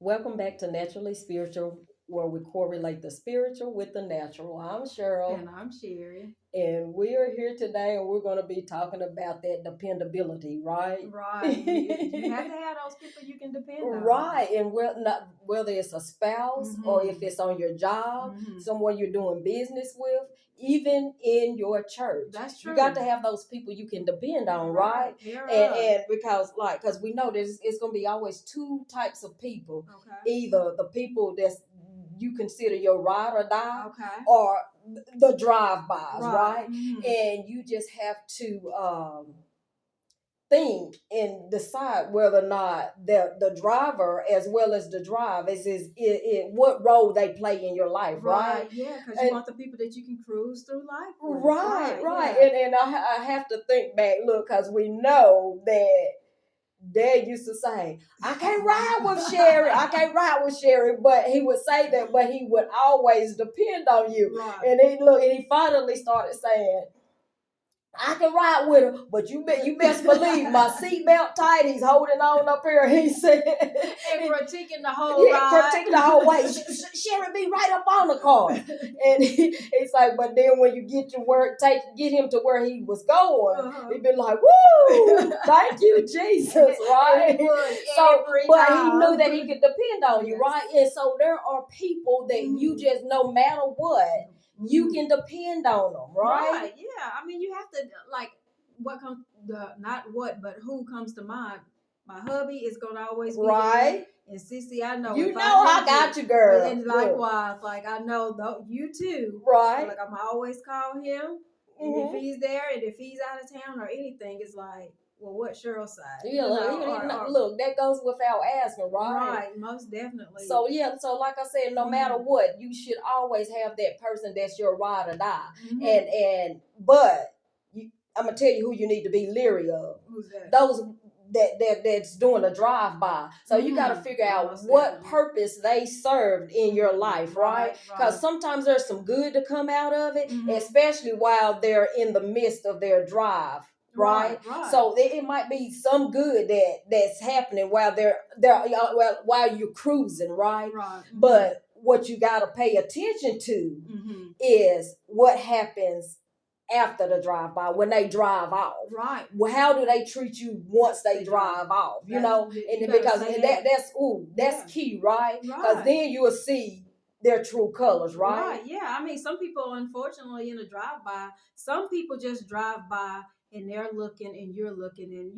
Welcome back to Naturally Spiritual, where we correlate the spiritual with the natural. I'm Cheryl, And I'm Sherry. and we are here today, and we're going to be talking about that dependability, right? Right. You have to have those people you can depend on. Right, and whether it's a spouse or if Mm-hmm. it's on your job, Mm-hmm. someone you're doing business with, even in your church, That's you got true. to have those people you can depend on, Right. right? Pair up. And because we know there's it's gonna be always two types of people, Okay. either the people that's you consider your ride or die, Okay. or the drive-bys, Right. right? Mm-hmm. And you just have to think and decide whether or not the driver as well as the drive is what role they play in your life, right? Right. Yeah, because you And want the people that you can cruise through life with. right, Right. right. Yeah. I have to think back, look, because we know that Dad used to say, I can't ride with Sherry. I can't ride with Sherry. But he would say that, but he would always depend on you. Right. And he finally started saying, I can ride with her, but you best believe my seatbelt tight. He's holding on up here. He said, And and, critiquing the whole yeah, ride. critiquing the whole way. Sherry be right up on the car, and he's like, but then when you get your work, get him to where he was going, Uh-huh. he'd be like, woo, thank you, Jesus, right? And he would So, every but he knew time. that he could depend on you, Yes. right? And so there are people that you just, no matter what, you can depend on them, right? Right. Yeah. I mean, you have to like what comes the not what but who comes to mind. My hubby is gonna always be there, Right? and Sissy, I know You if know I I need got you, you, girl. and Look, likewise, like I know though you too. right? Like I'm always call him, and if he's there, and if he's out of town or anything, it's like, well, what Cheryl side, Yeah, look, that goes without asking, right? right, most definitely. So yeah, so like I said, no matter what, you should always have that person that's your ride or die. But I'm gonna tell you who you need to be leery of. Who's that? Those that's doing a drive by. So you got to figure out Most what definitely. purpose they served in your life, right? Because sometimes there's some good to come out of it, especially while they're in the midst of their drive. Right. So it might be some good that's happening while while you're cruising, right? But what you got to pay attention to is what happens after the drive by when they drive off. Right. Well, how do they treat you once they drive off? You know, and because that's key, right? Because then you will see their true colors, right? Right. Yeah. I mean, some people, unfortunately, in a drive by, some people just drive by and they're looking and you're looking, and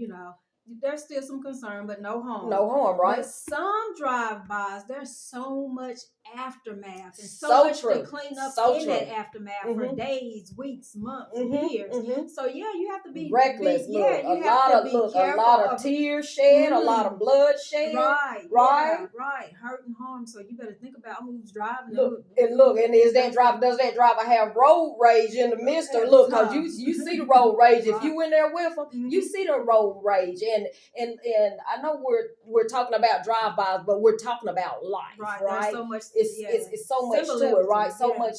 there's still some concern, but no harm. No harm, right? But some drive-bys, there's so much aftermath and so much true. to clean up that aftermath for days, weeks, months, years. So yeah, you have to be reckless. You have to be a careful lot of tears shed, a lot of blood shed. Right. Right. Yeah, right. Hurt and harm. So you better think about who's driving. And is that driver? Does that driver have road rage in the midst of look? Because you see the road rage. If you in there with them, you see the road rage. And I know we're talking about drive-bys, but we're talking about life, right? There's so much. It's so much to it, right? So much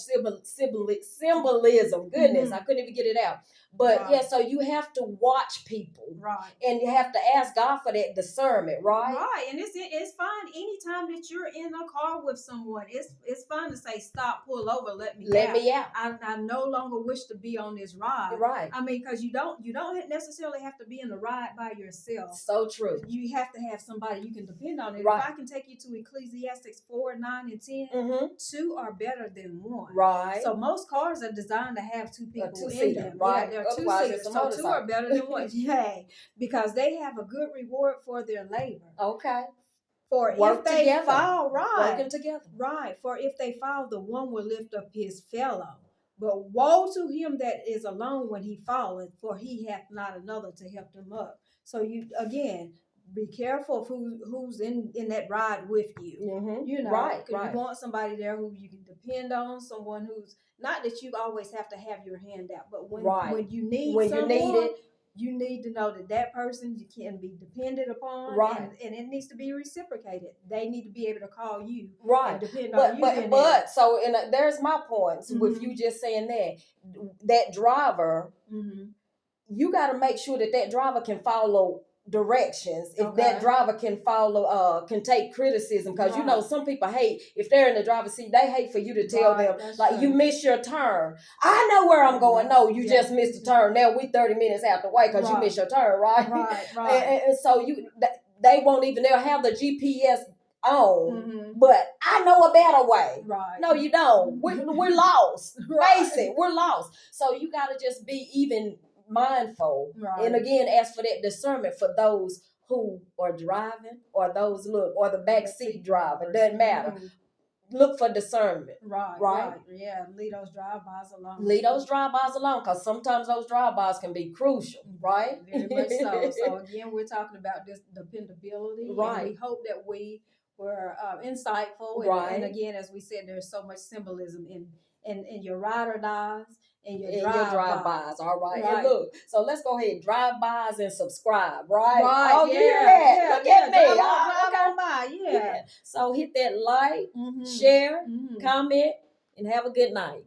symbolism. Goodness, I couldn't even get it out. But yeah, so you have to watch people, right? And you have to ask God for that discernment, right? Right, and it's fine anytime that you're in a car with someone. It's fine to say stop, pull over, let me out. I no longer wish to be on this ride. Right. I mean, because you don't necessarily have to be in the ride by yourself. So true. You have to have somebody you can depend on. And right. If I can take you to Ecclesiastes 4, 9, and 10, two are better than one. Right. So most cars are designed to have two people in them. Right. Yeah, they're two-seaters. So two are better than one. Yay. Because they have a good reward for their labor. Okay. For work if they together. fall, right. Working together. Right. For if they fall, the one will lift up his fellow. But woe to him that is alone when he falleth, for he hath not another to help him up. So you again be careful of who's in that ride with you. You know, right. You want somebody there who you can depend on, someone who's not that you always have to have your hand out, but when you need someone, you need it. You need to know that person you can be depended upon, and it needs to be reciprocated. They need to be able to call you, and depend on you. But so, there's my points with you just saying that driver. You got to make sure that driver can follow directions if that driver can follow can take criticism, because you know some people hate if they're in the driver's seat, they hate for you to tell them like you missed your turn. I know where I'm going. No, you just missed a turn. Now we 30 minutes out the way because you missed your turn, right? And so they won't even, they'll have the GPS on, but I know a better way. No, you don't. We're lost. Face it, we're lost. So you got to just be even mindful, and again ask for that discernment for those who are driving or those or the backseat driver. Doesn't matter. Look for discernment. Right. Yeah, leave those drive-bys alone. Leave those drive-bys alone, because sometimes those drive-bys can be crucial, right? Very much so. So again, we're talking about this dependability, and we hope that we were insightful. And again, as we said, there's so much symbolism in your ride or dies and your drive-bys. All right. And look, so let's go ahead, drive-bys and subscribe, right? Oh, you hear that? Look at me. Drive on by. Yeah. So hit that like, share, comment, and have a good night.